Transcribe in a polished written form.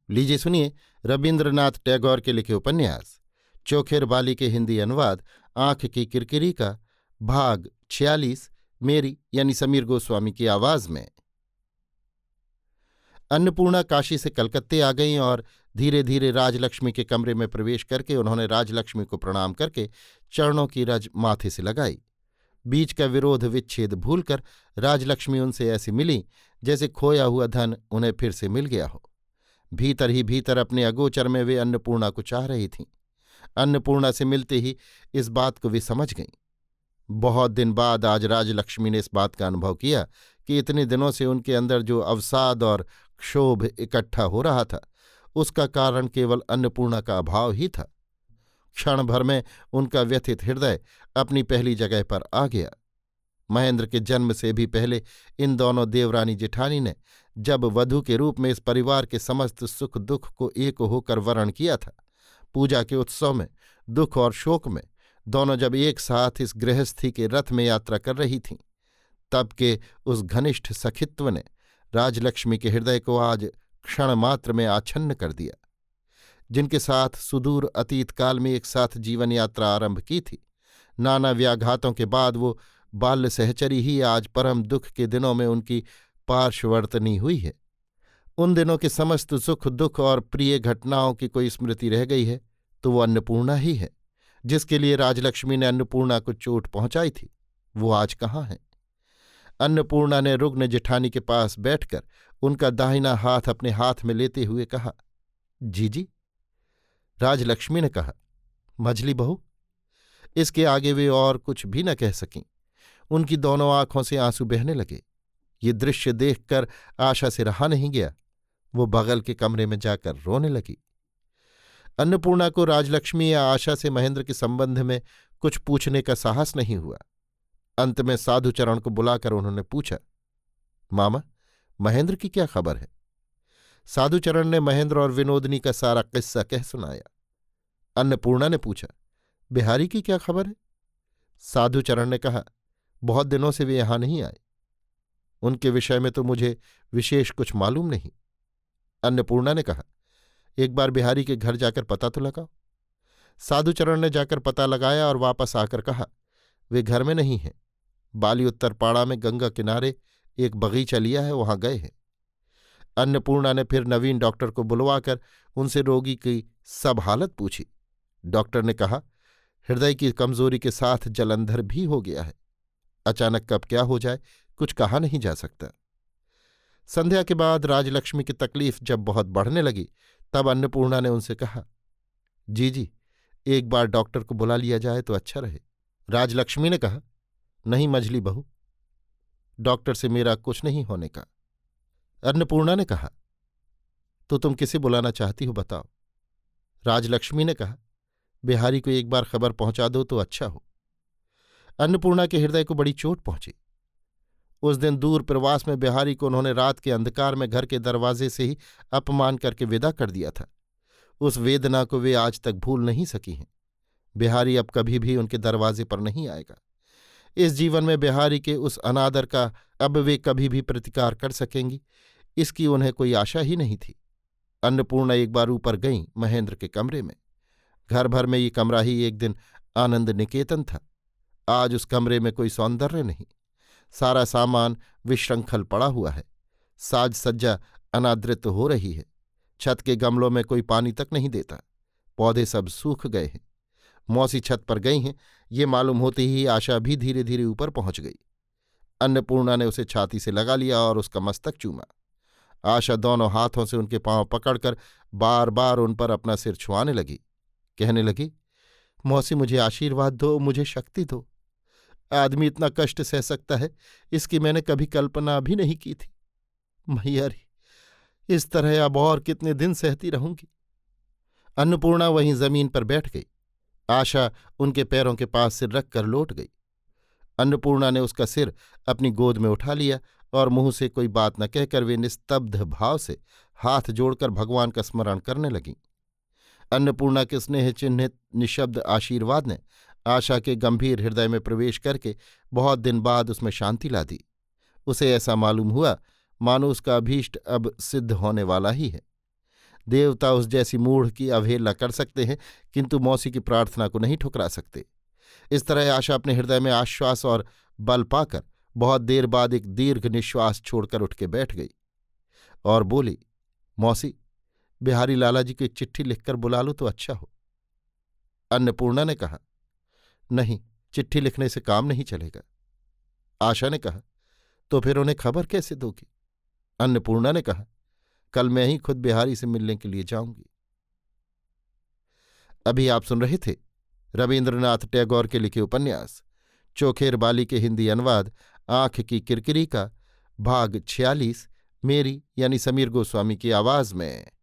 लीजिए सुनिए रबीन्द्रनाथ टैगोर के लिखे उपन्यास चोखेर बाली के हिंदी अनुवाद आंख की किरकिरी का भाग 46 मेरी यानी समीर गोस्वामी की आवाज में। अन्नपूर्णा काशी से कलकत्ते आ गईं और धीरे धीरे राजलक्ष्मी के कमरे में प्रवेश करके उन्होंने राजलक्ष्मी को प्रणाम करके चरणों की रज माथे से लगाई। बीच का विरोध विच्छेद भूलकर राजलक्ष्मी उनसे ऐसी मिली जैसे खोया हुआ धन उन्हें फिर से मिल गया हो। भीतर ही भीतर अपने अगोचर में वे अन्नपूर्णा को चाह रही थीं। अन्नपूर्णा से मिलते ही इस बात को वे समझ गईं। बहुत दिन बाद आज राजलक्ष्मी ने इस बात का अनुभव किया कि इतने दिनों से उनके अंदर जो अवसाद और क्षोभ इकट्ठा हो रहा था उसका कारण केवल अन्नपूर्णा का अभाव ही था। क्षण भर में उनका व्यथित हृदय अपनी पहली जगह पर आ गया। महेंद्र के जन्म से भी पहले इन दोनों देवरानी जेठानी ने जब वधू के रूप में इस परिवार के समस्त सुख दुख को एक होकर वरण किया था, पूजा के उत्सव में, दुख और शोक में दोनों जब एक साथ इस गृहस्थी के रथ में यात्रा कर रही थीं, तब के उस घनिष्ठ सखित्व ने राजलक्ष्मी के हृदय को आज क्षण मात्र में आच्छन्न कर दिया। जिनके साथ सुदूर अतीत काल में एक साथ जीवन यात्रा आरंभ की थी, नाना व्याघातों के बाद वो बाल्य सहचरी ही आज परम दुख के दिनों में उनकी पार्श्ववर्तनी हुई है। उन दिनों के समस्त सुख दुख और प्रिय घटनाओं की कोई स्मृति रह गई है तो वो अन्नपूर्णा ही है, जिसके लिए राजलक्ष्मी ने अन्नपूर्णा को चोट पहुंचाई थी। वो आज कहाँ है? अन्नपूर्णा ने रुग्ण जेठानी के पास बैठकर उनका दाहिना हाथ अपने हाथ में लेते हुए कहा, जीजी। राजलक्ष्मी ने कहा, मझली बहू। इसके आगे वे और कुछ भी न कह सकीं। उनकी दोनों आंखों से आंसू बहने लगे। ये दृश्य देखकर आशा से रहा नहीं गया। वो बगल के कमरे में जाकर रोने लगी। अन्नपूर्णा को राजलक्ष्मी या आशा से महेंद्र के संबंध में कुछ पूछने का साहस नहीं हुआ। अंत में साधुचरण को बुलाकर उन्होंने पूछा, मामा, महेंद्र की क्या खबर है? साधुचरण ने महेंद्र और विनोदनी का सारा किस्सा कह सुनाया। अन्नपूर्णा ने पूछा, बिहारी की क्या खबर है? साधुचरण ने कहा, बहुत दिनों से वे यहां नहीं आए। उनके विषय में तो मुझे विशेष कुछ मालूम नहीं। अन्नपूर्णा ने कहा, एक बार बिहारी के घर जाकर पता तो लगाओ। साधुचरण ने जाकर पता लगाया और वापस आकर कहा, वे घर में नहीं हैं। बाली उत्तरपाड़ा में गंगा किनारे एक बगीचा लिया है, वहां गए हैं। अन्नपूर्णा ने फिर नवीन डॉक्टर को बुलवाकर उनसे रोगी की सब हालत पूछी। डॉक्टर ने कहा, हृदय की कमजोरी के साथ जलंधर भी हो गया है। अचानक कब क्या हो जाए कुछ कहा नहीं जा सकता। संध्या के बाद राजलक्ष्मी की तकलीफ जब बहुत बढ़ने लगी तब अन्नपूर्णा ने उनसे कहा, जी, एक बार डॉक्टर को बुला लिया जाए तो अच्छा रहे। राजलक्ष्मी ने कहा, नहीं मझली बहू, डॉक्टर से मेरा कुछ नहीं होने का। अन्नपूर्णा ने कहा, तो तुम किसे बुलाना चाहती हो बताओ। राजलक्ष्मी ने कहा, बिहारी को एक बार खबर पहुंचा दो तो अच्छा हो। अन्नपूर्णा के हृदय को बड़ी चोट पहुंची। उस दिन दूर प्रवास में बिहारी को उन्होंने रात के अंधकार में घर के दरवाजे से ही अपमान करके विदा कर दिया था। उस वेदना को वे आज तक भूल नहीं सकी हैं। बिहारी अब कभी भी उनके दरवाजे पर नहीं आएगा। इस जीवन में बिहारी के उस अनादर का अब वे कभी भी प्रतिकार कर सकेंगी, इसकी उन्हें कोई आशा ही नहीं थी। अन्नपूर्णा एक बार ऊपर गईं महेंद्र के कमरे में। घर भर में ये कमरा ही एक दिन आनंद निकेतन था। आज उस कमरे में कोई सौंदर्य नहीं। सारा सामान विशृंखल पड़ा हुआ है। साज सज्जा अनादृत हो रही है। छत के गमलों में कोई पानी तक नहीं देता। पौधे सब सूख गए हैं। मौसी छत पर गई हैं, ये मालूम होते ही आशा भी धीरे धीरे ऊपर पहुंच गई। अन्नपूर्णा ने उसे छाती से लगा लिया और उसका मस्तक चूमा। आशा दोनों हाथों से उनके पांव पकड़कर बार बार उन पर अपना सिर छुआने लगी। कहने लगी, मौसी मुझे आशीर्वाद दो, मुझे शक्ति दो। आदमी इतना कष्ट सह सकता है, इसकी मैंने कभी कल्पना भी नहीं की थी। मैयारी, इस तरह अब और कितने दिन सहती रहूंगी। अन्नपूर्णा वहीं जमीन पर बैठ गई। आशा उनके पैरों के पास सिर रखकर लौट गई। अन्नपूर्णा ने उसका सिर अपनी गोद में उठा लिया और मुंह से कोई बात न कहकर वे निस्तब्ध भाव से हाथ जोड़कर भगवान का स्मरण करने लगीं। अन्नपूर्णा के स्नेह चिन्हित निशब्द आशीर्वाद ने आशा के गंभीर हृदय में प्रवेश करके बहुत दिन बाद उसमें शांति ला दी। उसे ऐसा मालूम हुआ मानो उसका अभीष्ट अब सिद्ध होने वाला ही है। देवता उस जैसी मूढ़ की अवहेलना कर सकते हैं, किंतु मौसी की प्रार्थना को नहीं ठुकरा सकते। इस तरह आशा अपने हृदय में आश्वास और बल पाकर बहुत देर बाद एक दीर्घ निश्वास छोड़कर उठ के बैठ गई और बोली, मौसी, बिहारी लाला जी को एक चिट्ठी लिखकर बुला लो तो अच्छा हो। अन्नपूर्णा ने कहा, नहीं, चिट्ठी लिखने से काम नहीं चलेगा। आशा ने कहा, तो फिर उन्हें खबर कैसे दोगी? अन्नपूर्णा ने कहा, कल मैं ही खुद बिहारी से मिलने के लिए जाऊंगी। अभी आप सुन रहे थे रवीन्द्रनाथ टैगोर के लिखे उपन्यास चोखेर बाली के हिंदी अनुवाद आंख की किरकिरी का भाग 46 मेरी यानी समीर गोस्वामी की आवाज में।